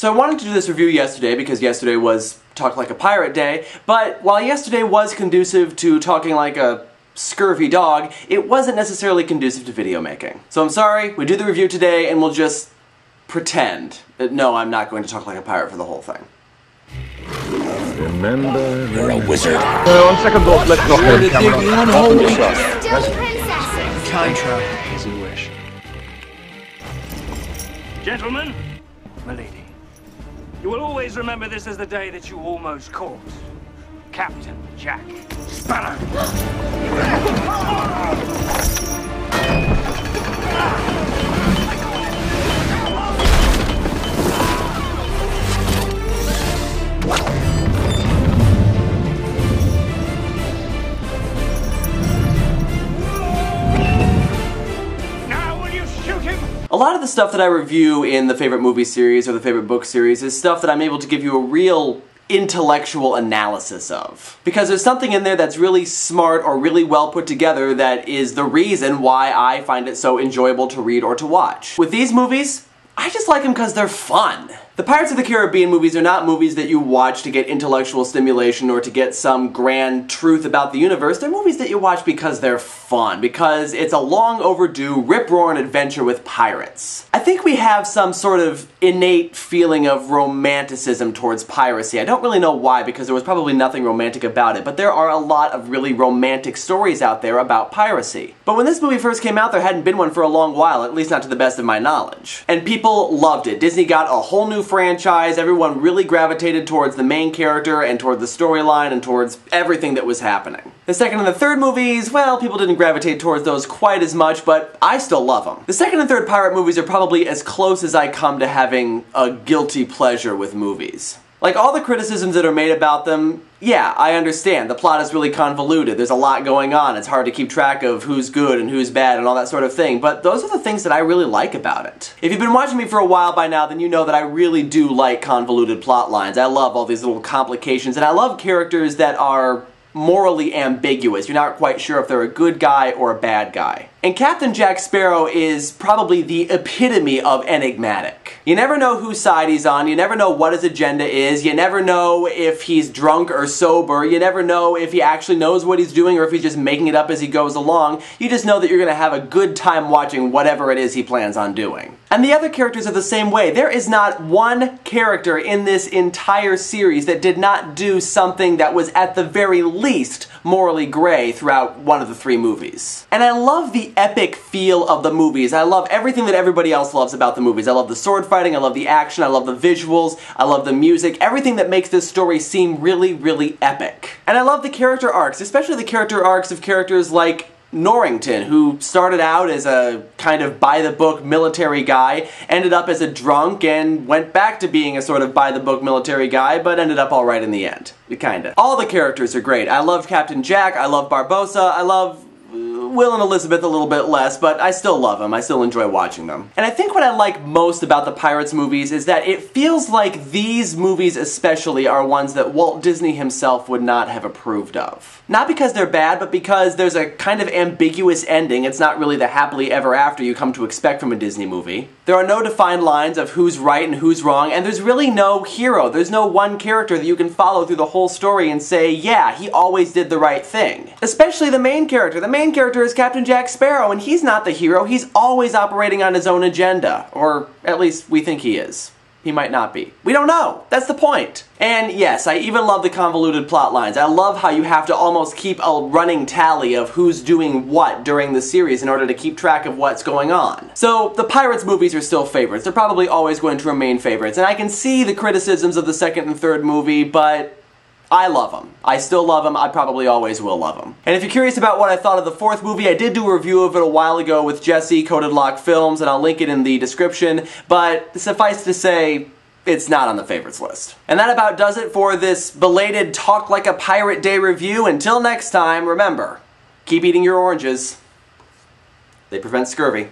So I wanted to do this review yesterday because yesterday was Talk Like a Pirate Day, but while yesterday was conducive to talking like a scurvy dog, it wasn't necessarily conducive to video making. So I'm sorry, we do the review today and we'll just pretend that no, I'm not going to talk like a pirate for the whole thing. Remember, you're a wizard. On second thought, let's not hold the camera. Still princesses. Time travel, as you wish. Gentlemen, my lady, you will always remember this as the day that you almost caught Captain Jack Sparrow. A lot of the stuff that I review in the favorite movie series or the favorite book series is stuff that I'm able to give you a real intellectual analysis of. Because there's something in there that's really smart or really well put together that is the reason why I find it so enjoyable to read or to watch. With these movies, I just like them because they're fun. The Pirates of the Caribbean movies are not movies that you watch to get intellectual stimulation or to get some grand truth about the universe. They're movies that you watch because they're fun, because it's a long overdue rip-roaring adventure with pirates. I think we have some sort of innate feeling of romanticism towards piracy. I don't really know why, because there was probably nothing romantic about it, but there are a lot of really romantic stories out there about piracy. But when this movie first came out, there hadn't been one for a long while, at least not to the best of my knowledge. And people loved it. Disney got a whole new franchise, everyone really gravitated towards the main character and toward the storyline and towards everything that was happening. The second and the third movies, well, people didn't gravitate towards those quite as much, but I still love them. The second and third pirate movies are probably as close as I come to having a guilty pleasure with movies. Like, all the criticisms that are made about them, yeah, I understand. The plot is really convoluted. There's a lot going on. It's hard to keep track of who's good and who's bad and all that sort of thing. But those are the things that I really like about it. If you've been watching me for a while by now, then you know that I really do like convoluted plot lines. I love all these little complications, and I love characters that are morally ambiguous. You're not quite sure if they're a good guy or a bad guy. And Captain Jack Sparrow is probably the epitome of enigmatic. You never know whose side he's on, you never know what his agenda is, you never know if he's drunk or sober, you never know if he actually knows what he's doing or if he's just making it up as he goes along. You just know that you're gonna have a good time watching whatever it is he plans on doing. And the other characters are the same way. There is not one character in this entire series that did not do something that was at the very least morally gray throughout one of the three movies. And I love the epic feel of the movies. I love everything that everybody else loves about the movies. I love the sword fighting, I love the action, I love the visuals, I love the music, everything that makes this story seem really, really epic. And I love the character arcs, especially the character arcs of characters like Norrington, who started out as a kind of by-the-book military guy, ended up as a drunk, and went back to being a sort of by-the-book military guy, but ended up alright in the end. Kinda. All the characters are great. I love Captain Jack, I love Barbossa, I love Will and Elizabeth a little bit less, but I still love them. I still enjoy watching them. And I think what I like most about the Pirates movies is that it feels like these movies especially are ones that Walt Disney himself would not have approved of. Not because they're bad, but because there's a kind of ambiguous ending. It's not really the happily ever after you come to expect from a Disney movie. There are no defined lines of who's right and who's wrong, and there's really no hero. There's no one character that you can follow through the whole story and say, yeah, he always did the right thing. Especially the main character. The main character is Captain Jack Sparrow, and he's not the hero. He's always operating on his own agenda. Or at least we think he is. He might not be. We don't know. That's the point. And yes, I even love the convoluted plot lines. I love how you have to almost keep a running tally of who's doing what during the series in order to keep track of what's going on. So the Pirates movies are still favorites. They're probably always going to remain favorites. And I can see the criticisms of the second and third movie, but I love them. I still love them. I probably always will love them. And if you're curious about what I thought of the fourth movie, I did do a review of it a while ago with Jesse, Coded Lock Films, and I'll link it in the description, but suffice to say, it's not on the favorites list. And that about does it for this belated Talk Like a Pirate Day review. Until next time, remember, keep eating your oranges. They prevent scurvy.